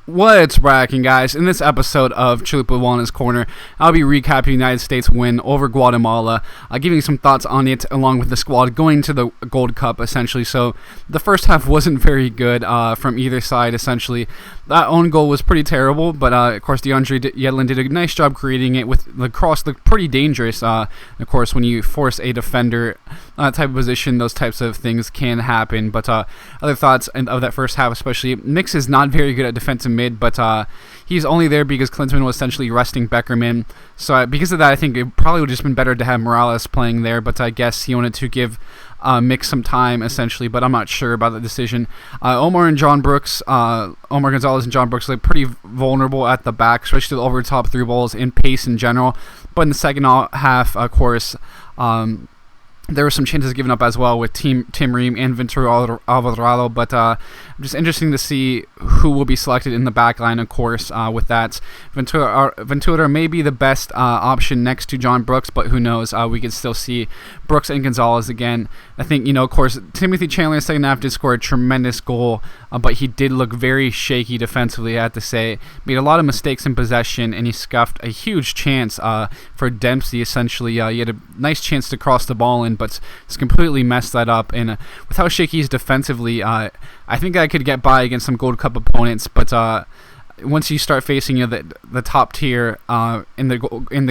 What's bracking, guys? In this episode of Chalupajuana's Corner, I'll be recapping the United States win over Guatemala, giving some thoughts on it along with the squad going to the Gold Cup, essentially. So the first half wasn't very good from either side, essentially. That own goal was pretty terrible, but of course DeAndre Yedlin did a nice job creating it with the cross. Looked pretty dangerous. Of course, when you force a defender type of position, those types of things can happen. But other thoughts of that first half, especially, Mix is not very good at defensive mid, but he's only there because Klinsmann was essentially resting Beckerman. So because of that, I think it probably would have just been better to have Morales playing there, but I guess he wanted to give Mix some time, essentially, but I'm not sure about the decision. Omar Gonzalez and John Brooks look pretty vulnerable at the back, especially to the over-the-top through balls and pace in general. But in the second half, of course, there were some chances given up as well with Tim Ream and Ventura Alvarado, but just interesting to see who will be selected in the back line, of course, with that. Ventura may be the best option next to John Brooks, but who knows? We could still see Brooks and Gonzalez again. I think, of course, Timothy Chandler in the second half did score a tremendous goal, but he did look very shaky defensively, I have to say. Made a lot of mistakes in possession, and he scuffed a huge chance for Dempsey, essentially. He had a nice chance to cross the ball in, but it's completely messed that up. And with how shaky he's defensively, I think I could get by against some Gold Cup opponents, but once you start facing the top tier in the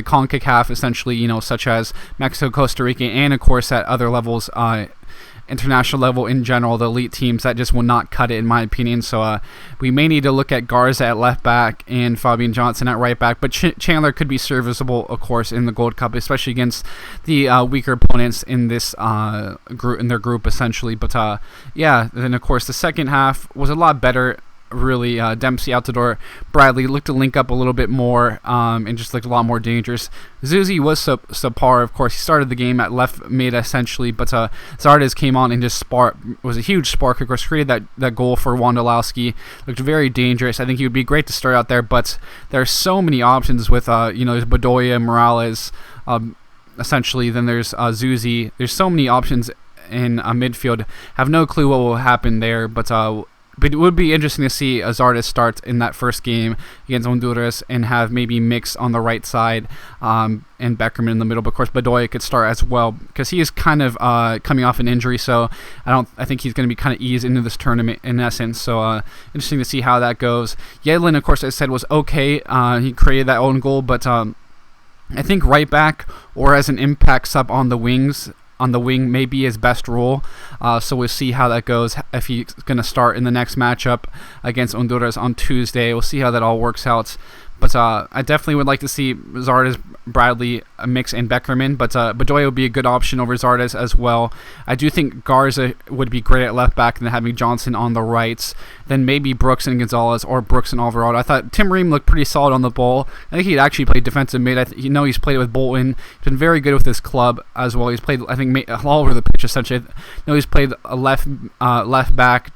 CONCACAF, essentially, such as Mexico, Costa Rica, and of course at other levels, international level in general, the elite teams, that just will not cut it, in my opinion. So we may need to look at Garza at left back and Fabian Johnson at right back, but Chandler could be serviceable, of course, in the Gold Cup, especially against the weaker opponents in this group, essentially. But yeah, then of course the second half was a lot better. Really, Dempsey out the door. Bradley looked to link up a little bit more and just looked a lot more dangerous. Zuzi was subpar, of course. He started the game at left mid, essentially, but Zardes came on and just was a huge spark. Of course, created that goal for Wondolowski. Looked very dangerous. I think he would be great to start out there, but there are so many options with, there's Bedoya, Morales, essentially. Then there's Zuzi. There's so many options in midfield. Have no clue what will happen there, but it would be interesting to see Zardes start in that first game against Honduras and have maybe Mix on the right side and Beckerman in the middle. But of course, Bedoya could start as well because he is kind of coming off an injury, so I think he's going to be kind of eased into this tournament in essence. So interesting to see how that goes. Yedlin, of course, as I said, was okay. He created that own goal, but I think right back or as an impact sub on the wing may be his best role, so we'll see how that goes if he's going to start in the next matchup against Honduras on Tuesday. We'll see how that all works out. But I definitely would like to see Zardes, Bradley, Mix, and Beckerman. But Bedoya would be a good option over Zardes as well. I do think Garza would be great at left back and then having Johnson on the right. Then maybe Brooks and Gonzalez or Brooks and Alvarado. I thought Tim Ream looked pretty solid on the ball. I think he'd actually played defensive mid. He's played with Bolton. He's been very good with his club as well. He's played, I think, all over the pitch essentially. He's played a left back,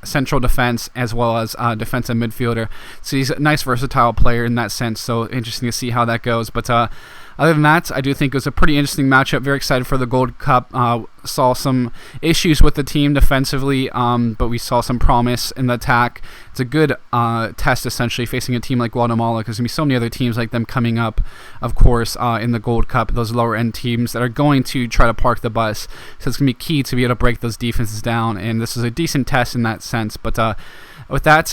central defense, as well as defensive midfielder. So he's a nice versatile player in that sense. So interesting to see how that goes. But other than that, I do think it was a pretty interesting matchup. Very excited for the Gold Cup. Saw some issues with the team defensively, but we saw some promise in the attack. It's a good test, essentially, facing a team like Guatemala, because there's going to be so many other teams like them coming up, of course, in the Gold Cup, those lower-end teams that are going to try to park the bus. So it's going to be key to be able to break those defenses down, and this is a decent test in that sense. But with that,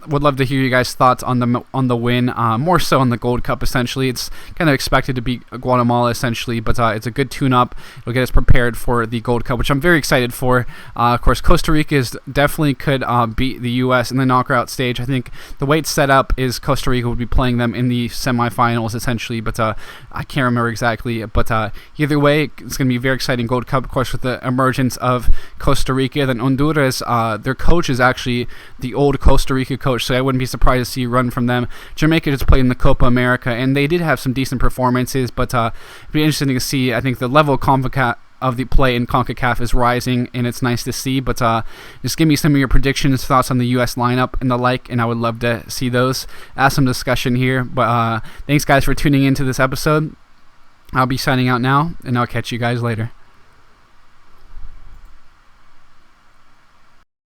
would love to hear you guys' thoughts on the win, more so on the Gold Cup, essentially. It's kind of expected to be Guatemala, essentially, but it's a good tune-up. It'll get us prepared for the Gold Cup, which I'm very excited for. Of course, Costa Rica definitely could beat the U.S. in the knockout stage. I think the way it's set up is Costa Rica would be playing them in the semifinals, essentially, but I can't remember exactly. But either way, it's going to be a very exciting Gold Cup, of course, with the emergence of Costa Rica. Then Honduras, their coach is actually the old Costa Rica coach, so I wouldn't be surprised to see a run from them. Jamaica just played in the Copa America, and they did have some decent performances, but it'd be interesting to see. I think the level of the play in CONCACAF is rising, and it's nice to see. But just give me some of your predictions, thoughts on the U.S. lineup and the like, and I would love to see those. Add some discussion here. But thanks, guys, for tuning into this episode. I'll be signing out now, and I'll catch you guys later.